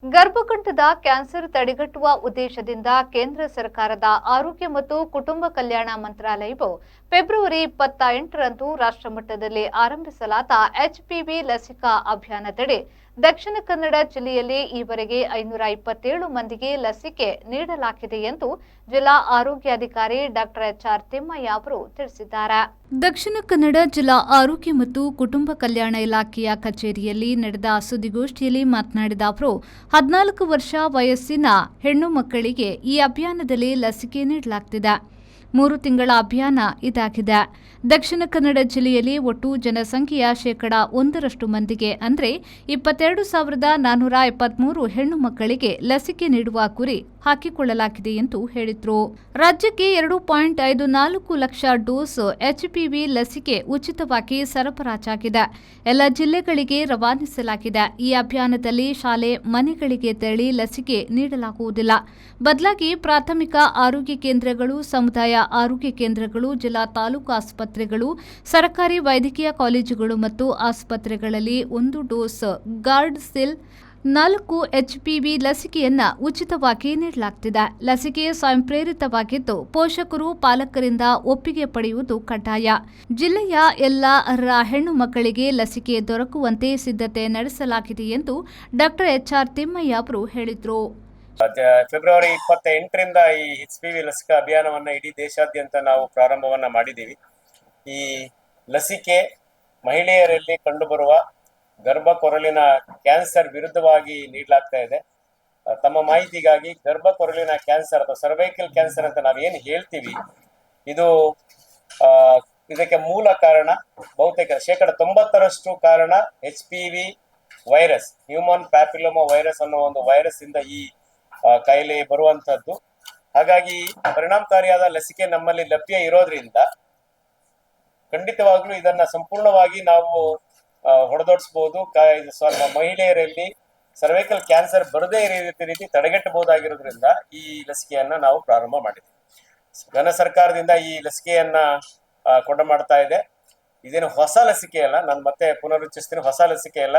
ಗರ್ಭಕಂಠದ cancer ತಡೆಗಟ್ಟುವ ಉದ್ದೇಶದಿಂದ ಕೇಂದ್ರ ಸರ್ಕಾರದ ಆರೋಗ್ಯ ಮತ್ತು ಕುಟುಂಬ ಕಲ್ಯಾಣ ಮಂತ್ರಾಲಯವು ಫೆಬ್ರವರಿ 28ರಂದು ರಾಷ್ಟ್ರಮಟ್ಟದಲ್ಲಿ ಆರಂಭಿಸಲಾದ ಎಚ್ಪಿವಿ ಲಸಿಕಾ ಅಭಿಯಾನದಡಿ ದಕ್ಷಿಣ ಕನ್ನಡ ಜಿಲ್ಲೆಯಲ್ಲಿ ಈವರೆಗೆ 527 ಮಂದಿಗೆ ಲಸಿಕೆ ನೀಡಲಾಗಿದೆ ಎಂದು ಜಿಲ್ಲಾ ಆರೋಗ್ಯಾಧಿಕಾರಿ ಡಾಕ್ಟರ್ ಎಚ್.ಆರ್. ತಿಮ್ಮಯ್ಯ ಅವರು ತಿಳಿಸಿದ್ದಾರೆ. ದಕ್ಷಿಣ ಕನ್ನಡ ಜಿಲ್ಲಾ ಆರೋಗ್ಯ ಮತ್ತು ಕುಟುಂಬ ಕಲ್ಯಾಣ ಇಲಾಖೆಯ ಕಚೇರಿಯಲ್ಲಿ ನಡೆದ ಸುದ್ದಿಗೋಷ್ಠಿಯಲ್ಲಿ ಮಾತನಾಡಿದ ಅವರು 14 ವರ್ಷ ವಯಸ್ಸಿನ ಹೆಣ್ಣು ಮಕ್ಕಳಿಗೆ ಈ ಅಭಿಯಾನದಲ್ಲಿ ಲಸಿಕೆ ನೀಡಲಾಗುತ್ತಿದೆ. 3 ತಿಂಗಳ ಅಭಿಯಾನ ಇದಾಗಿದೆ. ದಕ್ಷಿಣ ಕನ್ನಡ ಜಿಲ್ಲೆಯಲ್ಲಿ ಒಟ್ಟು ಜನಸಂಖ್ಯೆಯ 1% ಮಂದಿಗೆ ಅಂದರೆ 22,473 ಹೆಣ್ಣು ಮಕ್ಕಳಿಗೆ ಲಸಿಕೆ ನೀಡುವ ಗುರಿ ಹಾಕಿಕೊಳ್ಳಲಾಗಿದೆ ಎಂದು ಹೇಳಿದರು. ರಾಜ್ಯಕ್ಕೆ 2.54 ಲಕ್ಷ ಡೋಸ್ ಎಚ್ಪಿವಿ ಲಸಿಕೆ ಉಚಿತವಾಗಿ ಸರಬರಾಜಾಗಿದೆ. ಎಲ್ಲ ಜಿಲ್ಲೆಗಳಿಗೆ ರವಾನಿಸಲಾಗಿದೆ. ಈ ಅಭಿಯಾನದಲ್ಲಿ ಶಾಲೆ ಮನೆಗಳಿಗೆ ತೆರಳಿ ಲಸಿಕೆ ನೀಡಲಾಗುವುದಿಲ್ಲ. ಬದಲಾಗಿ ಪ್ರಾಥಮಿಕ ಆರೋಗ್ಯ ಕೇಂದ್ರಗಳು, ಸಮುದಾಯ ಆರೋಗ್ಯ ಕೇಂದ್ರಗಳು, ಜಿಲ್ಲಾ ತಾಲೂಕು ಆಸ್ಪತ್ರೆಗಳು, ಸರ್ಕಾರಿ ವೈದ್ಯಕೀಯ ಕಾಲೇಜುಗಳು ಮತ್ತು ಆಸ್ಪತ್ರೆಗಳಲ್ಲಿ 1 ಡೋಸ್ ಗಾರ್ಡ್ಸಿಲ್ 4 ಎಚ್ಪಿವಿ ಲಸಿಕೆಯನ್ನ ಉಚಿತವಾಗಿ ನೀಡಲಾಗುತ್ತಿದೆ. ಲಸಿಕೆ ಸ್ವಯಂಪ್ರೇರಿತವಾಗಿದ್ದು ಪೋಷಕರು, ಪಾಲಕರಿಂದ ಒಪ್ಪಿಗೆ ಪಡೆಯುವುದು ಕಡ್ಡಾಯ. ಜಿಲ್ಲೆಯ ಎಲ್ಲ ಹೆಣ್ಣು ಮಕ್ಕಳಿಗೆ ಲಸಿಕೆ ದೊರಕುವಂತೆ ಸಿದ್ಧತೆ ನಡೆಸಲಾಗಿದೆ ಎಂದು ಡಾಕ್ಟರ್ ಎಚ್.ಆರ್. ತಿಮ್ಮಯ್ಯ ಅವರು ಹೇಳಿದರು. ಫೆಬ್ರವರಿ 28ರಿಂದ ಈ ಎಚ್ಪಿವಿ ಲಸಿಕಾ ಅಭಿಯಾನವನ್ನ ಇಡೀ ದೇಶಾದ್ಯಂತ ನಾವು ಪ್ರಾರಂಭವನ್ನ ಮಾಡಿದ್ದೀವಿ. ಈ ಲಸಿಕೆ ಮಹಿಳೆಯರಲ್ಲಿ ಕಂಡುಬರುವ ಗರ್ಭಕೊರಳಿನ ಕ್ಯಾನ್ಸರ್ ವಿರುದ್ಧವಾಗಿ ನೀಡಲಾಗ್ತಾ ಇದೆ. ತಮ್ಮ ಮಾಹಿತಿಗಾಗಿ ಗರ್ಭಕೊರಳಿನ ಕ್ಯಾನ್ಸರ್ ಅಥವಾ ಸರ್ವೈಕಲ್ ಕ್ಯಾನ್ಸರ್ ಅಂತ ನಾವೇನು ಹೇಳ್ತೀವಿ, ಇದಕ್ಕೆ ಮೂಲ ಕಾರಣ ಬಹುತೇಕ 90% ಕಾರಣ HPV virus, human papilloma virus ಅನ್ನೋ ಒಂದು ವೈರಸ್ ಇಂದ ಈ ಕಾಯಿಲೆ ಬರುವಂತದ್ದು. ಹಾಗಾಗಿ ಪರಿಣಾಮಕಾರಿಯಾದ ಲಸಿಕೆ ನಮ್ಮಲ್ಲಿ ಲಭ್ಯ ಇರೋದ್ರಿಂದ ಖಂಡಿತವಾಗ್ಲೂ ಇದನ್ನ ಸಂಪೂರ್ಣವಾಗಿ ನಾವು ಹೊಡೆದೋಡಿಸಬಹುದು. ಮಹಿಳೆಯರಲ್ಲಿ ಸರ್ವೈಕಲ್ ಕ್ಯಾನ್ಸರ್ ಬರದೇ ರೀತಿ ತಡೆಗಟ್ಟಬಹುದಾಗಿರೋದ್ರಿಂದ ಈ ಲಸಿಕೆಯನ್ನ ನಾವು ಪ್ರಾರಂಭ ಮಾಡಿದ್ವಿ. ಘನ ಸರ್ಕಾರದಿಂದ ಈ ಲಸಿಕೆಯನ್ನ ಕೊಂಡ ಮಾಡ್ತಾ ಇದೆ. ಇದೇನು ಹೊಸ ಲಸಿಕೆ ಅಲ್ಲ, ನಾನು ಮತ್ತೆ ಪುನರುಚ್ಚರಿಸ್ತೀನಿ, ಹೊಸ ಲಸಿಕೆ ಅಲ್ಲ.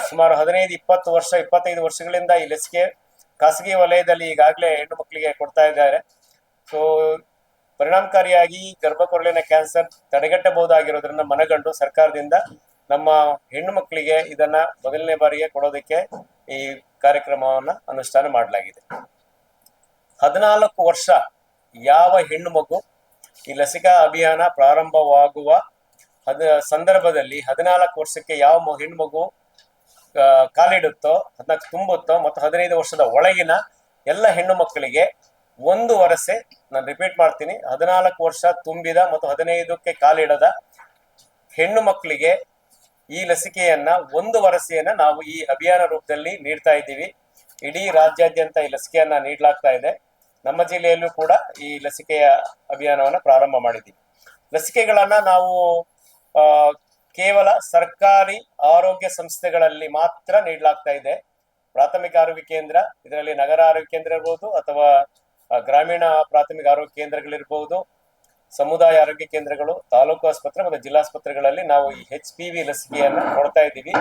ಸುಮಾರು 25 ವರ್ಷಗಳಿಂದ ಈ ಲಸಿಕೆ ಖಾಸಗಿ ವಲಯದಲ್ಲಿ ಈಗಾಗಲೇ ಹೆಣ್ಣು ಮಕ್ಕಳಿಗೆ ಕೊಡ್ತಾ ಇದ್ದಾರೆ. ಸೊ ಪರಿಣಾಮಕಾರಿಯಾಗಿ ಗರ್ಭಕೊರಳಿನ ಕ್ಯಾನ್ಸರ್ ತಡೆಗಟ್ಟಬಹುದಾಗಿರೋದ್ರಿಂದ ಮನಗಂಡು ಸರ್ಕಾರದಿಂದ ನಮ್ಮ ಹೆಣ್ಣು ಮಕ್ಕಳಿಗೆ ಇದನ್ನ ಮೊದಲನೇ ಬಾರಿಗೆ ಕೊಡೋದಕ್ಕೆ ಈ ಕಾರ್ಯಕ್ರಮವನ್ನ ಅನುಷ್ಠಾನ ಮಾಡಲಾಗಿದೆ. 14 ವರ್ಷ ಯಾವ ಹೆಣ್ಣು ಮಗು ಈ ಲಸಿಕಾ ಅಭಿಯಾನ ಪ್ರಾರಂಭವಾಗುವ ಸಂದರ್ಭದಲ್ಲಿ 14 ವರ್ಷಕ್ಕೆ ಯಾವ ಹೆಣ್ಣು ಮಗು ಕಾಲಿಡುತ್ತೋ, 14 ತುಂಬುತ್ತೋ ಮತ್ತು 15 ವರ್ಷದ ಒಳಗಿನ ಎಲ್ಲ ಹೆಣ್ಣು ಮಕ್ಕಳಿಗೆ 1 ವರಸೆ, ನಾನು ರಿಪೀಟ್ ಮಾಡ್ತೀನಿ, 14 ವರ್ಷ ತುಂಬಿದ ಮತ್ತು 15ಕ್ಕೆ ಕಾಲಿಡದ ಹೆಣ್ಣು ಮಕ್ಕಳಿಗೆ ಈ ಲಸಿಕೆಯನ್ನ 1 ವರಸೆಯನ್ನ ನಾವು ಈ ಅಭಿಯಾನ ರೂಪದಲ್ಲಿ ನೀಡ್ತಾ ಇದ್ದೀವಿ. ಇಡೀ ರಾಜ್ಯಾದ್ಯಂತ ಈ ಲಸಿಕೆಯನ್ನ ನೀಡಲಾಗ್ತಾ ಇದೆ. ನಮ್ಮ ಜಿಲ್ಲೆಯಲ್ಲೂ ಕೂಡ ಈ ಲಸಿಕೆಯ ಅಭಿಯಾನವನ್ನ ಪ್ರಾರಂಭ ಮಾಡಿದ್ದೀವಿ. ಲಸಿಕೆಗಳನ್ನ ನಾವು ಕೇವಲ ಸರ್ಕಾರಿ ಆರೋಗ್ಯ ಸಂಸ್ಥೆಗಳಲ್ಲಿ ಮಾತ್ರ ನೀಡಲಾಗ್ತಾ ಇದೆ. ಪ್ರಾಥಮಿಕ ಆರೋಗ್ಯ ಕೇಂದ್ರ, ಇದರಲ್ಲಿ ನಗರ ಆರೋಗ್ಯ ಕೇಂದ್ರ ಇರ್ಬೋದು ಅಥವಾ ಗ್ರಾಮೀಣ ಪ್ರಾಥಮಿಕ ಆರೋಗ್ಯ ಕೇಂದ್ರಗಳಿರ್ಬೋದು, ಸಮುದಾಯ ಆರೋಗ್ಯ ಕೇಂದ್ರಗಳು, ತಾಲೂಕು ಆಸ್ಪತ್ರೆ ಮತ್ತು ಜಿಲ್ಲಾಸ್ಪತ್ರೆಗಳಲ್ಲಿ ನಾವು ಈ HPV ಲಸಿಕೆಯನ್ನ ಕೊಡ್ತಾ ಇದ್ದೀವಿ.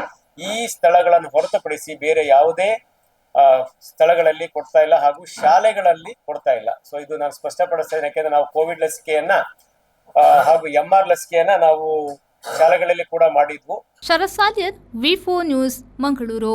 ಈ ಸ್ಥಳಗಳನ್ನು ಹೊರತುಪಡಿಸಿ ಬೇರೆ ಯಾವುದೇ ಸ್ಥಳಗಳಲ್ಲಿ ಕೊಡ್ತಾ ಇಲ್ಲ ಹಾಗೂ ಶಾಲೆಗಳಲ್ಲಿ ಕೊಡ್ತಾ ಇಲ್ಲ. ಸೊ ಇದು ನಾನು ಸ್ಪಷ್ಟಪಡಿಸ್ತೇನೆ, ಯಾಕೆಂದ್ರೆ ನಾವು ಕೋವಿಡ್ ಲಸಿಕೆಯನ್ನ ಹಾಗೂ MR ಲಸಿಕೆಯನ್ನ ನಾವು ಶಾಲೆಗಳಲ್ಲಿ ಕೂಡ ಮಾಡಿದ್ವು. ಶರತ್ ಸಾಲಿಯರ್, ವಿ4 ನ್ಯೂಸ್, ಮಂಗಳೂರು.